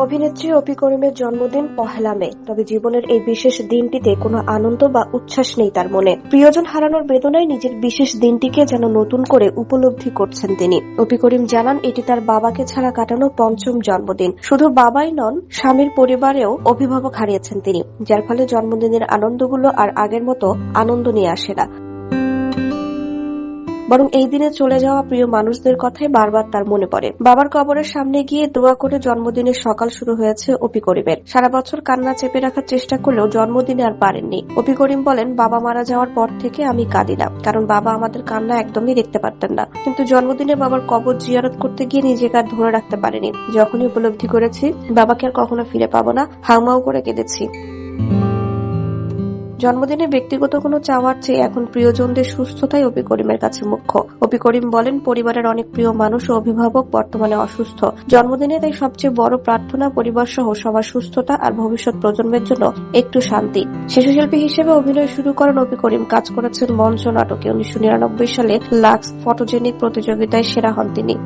অভিনেত্রী অপি করিমের জন্মদিন ১লা মে। তবে জীবনের এই বিশেষ দিনটিতে কোনো আনন্দ বা উচ্ছ্বাস নেই তার মনে। প্রিয়জন হারানোর বেদনায় নিজের বিশেষ দিনটিকে যেন নতুন করে উপলব্ধি করছেন তিনি। অপি করিম জানান, এটি তার বাবাকে ছাড়া কাটানো ৫ম জন্মদিন। শুধু বাবাই নন, স্বামীর পরিবারেও অভিভাবক হারিয়েছেন তিনি, যার ফলে জন্মদিনের আনন্দগুলো আর আগের মতো আনন্দ নিয়ে আসে না, বরং এই দিনে চলে যাওয়া প্রিয় মানুষদের কথাই বারবার তার মনে পড়ে। বাবার কবরের সামনে গিয়ে দোয়া করে জন্মদিনের সকাল শুরু হয়েছে অপি করিমের। সারা বছর কান্না চেপে রাখার চেষ্টা করলেও জন্মদিনে আর পারেননি। অপি করিম বলেন, বাবা মারা যাওয়ার পর থেকে আমি কাঁদি না, কারণ বাবা আমাদের কান্না একদমই দেখতে পারতেন না। কিন্তু জন্মদিনে বাবার কবর জিয়ারত করতে গিয়ে নিজেকে আর ধরে রাখতে পারিনি। যখনই উপলব্ধি করেছি বাবাকে আর কখনো ফিরে পাবো না, হাউমাউ করে কেঁদেছি। জন্মদিনে ব্যক্তিগত কোনো চাওয়ার চেয়ে এখন প্রিয়জনদের সুস্থতাই অপি করিমের কাছে মুখ্য। অপি করিম বলেন, পরিবারের অনেক প্রিয় মানুষ ও অভিভাবক বর্তমানে অসুস্থ। জন্মদিনে তাই সবচেয়ে বড় প্রার্থনা পরিবার সহ সবার সুস্থতা আর ভবিষ্যৎ প্রজন্মের জন্য একটু শান্তি। শিশুশিল্পী হিসেবে অভিনয় শুরু করেন অপি করিম। কাজ করেছেন মঞ্চ নাটকে। ১৯৯৯ সালে লাক্স ফটোজেনিক প্রতিযোগিতায় সেরা হন তিনি।